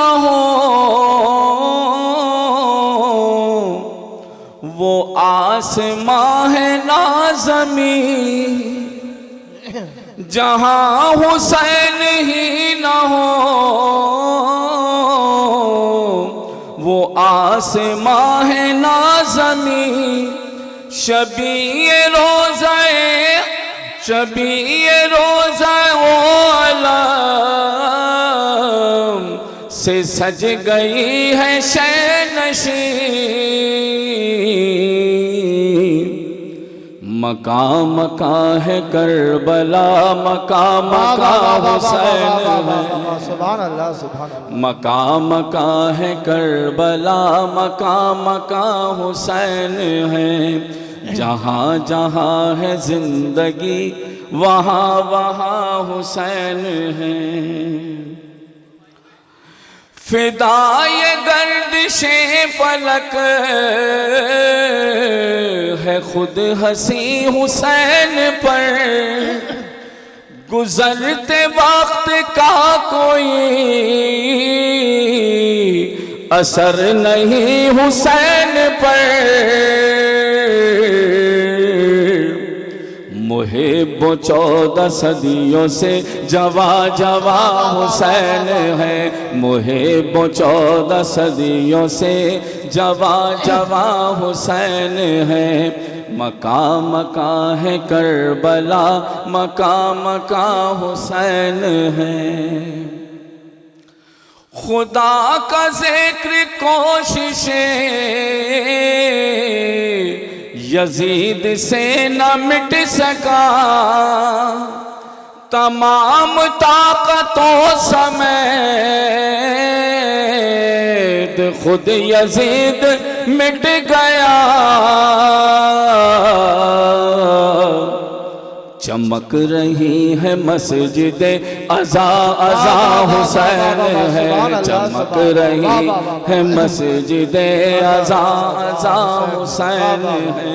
न हो वो आसमां है ना ज़मीं, जहां हुसैन ही न हो वो आसमां है ना ज़मीं। शबीए रोज़ा आलम से सज गई है शैनशी। मकाम मका है करबला, मकाम मका हुसैन है। सुभान अल्लाह सुभान अल्लाह। मकाम मका है करबला, मकाम मका हुसैन है। जहाँ जहाँ है जिंदगी वहाँ वहाँ हुसैन है। फिदाए गर्दिशे फलक है खुद हंसी हुसैन पर। गुजरते वक्त का कोई असर नहीं हुसैन पर। मुहिब 14 सदियों से जवा जवा हुसैन है। मुहिब 14 सदियों से जवा जवा हुसैन है। मकाम मका है करबला, मकाम मका हुसैन है। खुदा का जिक्र कोशिशें यजीद से न मिट सका। तमाम ताकतों समेत खुद यजीद मिट गया। चमक रही है मस्जिद अज़ा अज़ा हुसैन है। चमक रही है मस्जिद अज़ा अज़ा हुसैन है।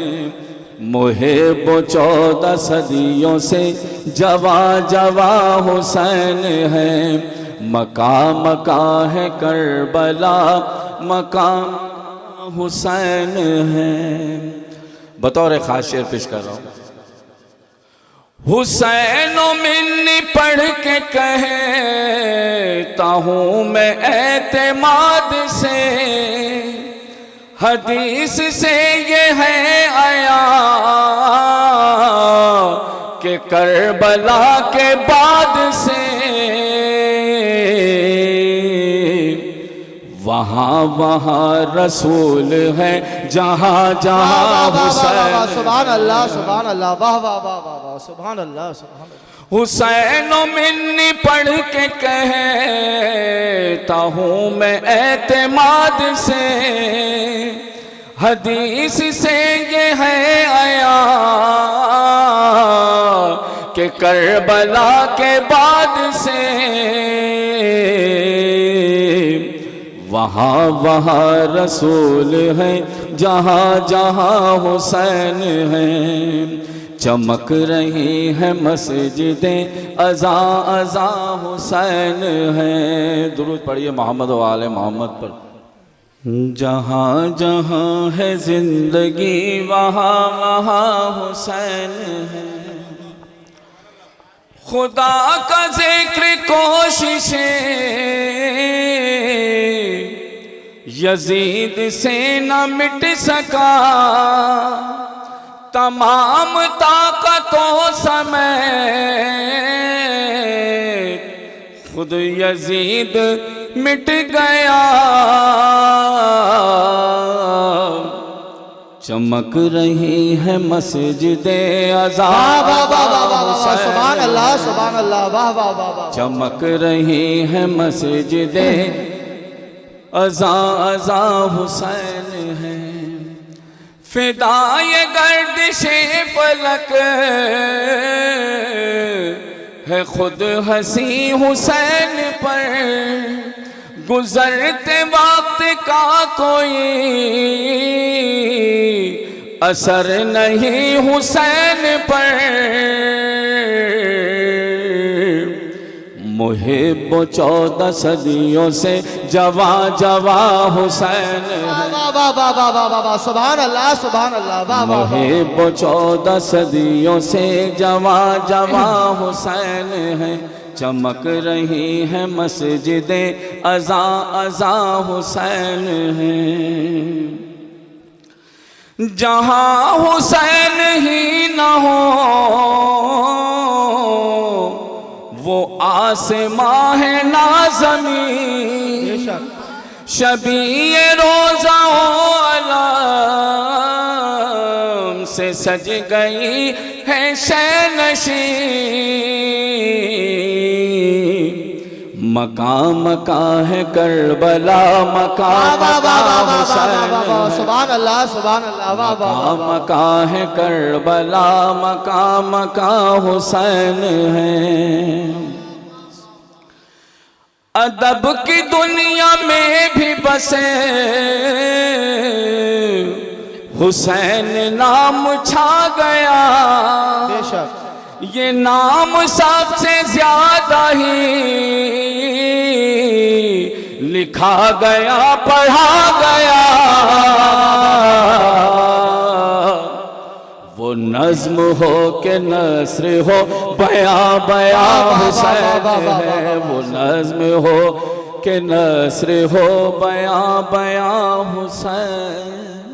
मुहिब 14 सदियों से जवा जवा हुसैन है। मकाम मका है करबला, मकाम हुसैन है। बतौर खास शेर पेश कर रहा हूँ। हुसैन मिन्नी पढ़ के कहता हूँ मैं एतमाद से। हदीस से ये है आया कि करबला के बाद से वहाँ वहाँ रसूल है, जहाँ जहाँ हुसैन। सुभान अल्लाह सुभान अल्लाह। वाह वाह वाह वाह वाह। सुभान अल्लाह सुभान अल्लाह। हुसैन मिन्नी पढ़ के कहता हूँ मैं एतमाद से। हदीस से ये है आया कि करबला के बाद से वहाँ वहाँ रसूल है, जहाँ जहाँ हुसैन है। चमक रही है मस्जिदें अज़ा अज़ा हुसैन है। दुरूद पढ़िए मोहम्मद व आले मोहम्मद पर। जहाँ जहाँ है जिंदगी वहाँ वहाँ हुसैन है। खुदा का जिक्र कोशिशें यजीद से न मिट सका। तमाम ताकतों समेत खुद यजीद मिट गया। चमक रही है मस्जिदे अज़ा सुभान अल्लाह सुभान अल्लाह। वाह वाह वाह वाह। चमक रही है मस्जिदे अज़ा अज़ा हुसैन है। फिदाए गर्दिशे फलक है खुद हंसी हुसैन पर। गुजरते वक्त का कोई असर नहीं हुसैन पर। मुहिब 14 सदियों से जवा जवा हुसैन है। वाह वाह वाह वाह वाह वाह वाह सुभान अल्लाह वाह वाह वाह। मुहिब 14 सदियों से जवा जवा हुसैन है। चमक रही है मस्जिदे अज़ा अज़ा हुसैन है। जहाँ हुसैन ही न हो वो आसमां है ना ज़मीन। बेशक शबीए रोज़ा आलम से सज गई है शैनशी। मकाम का है करबला मकाम का हुसैन है। सुभान अल्लाह वाह वाह वाह। मकाम का है करबला मकाम का हुसैन है। अदब की दुनिया में भी बसे हुसैन नाम छा गया। बेशक ये नाम सबसे ज्यादा ही लिखा गया पढ़ा गया। वो नज्म हो के नस्र हो बया बया हुसैन है। वो नज्म हो के नस्र हो बया बया हुसैन।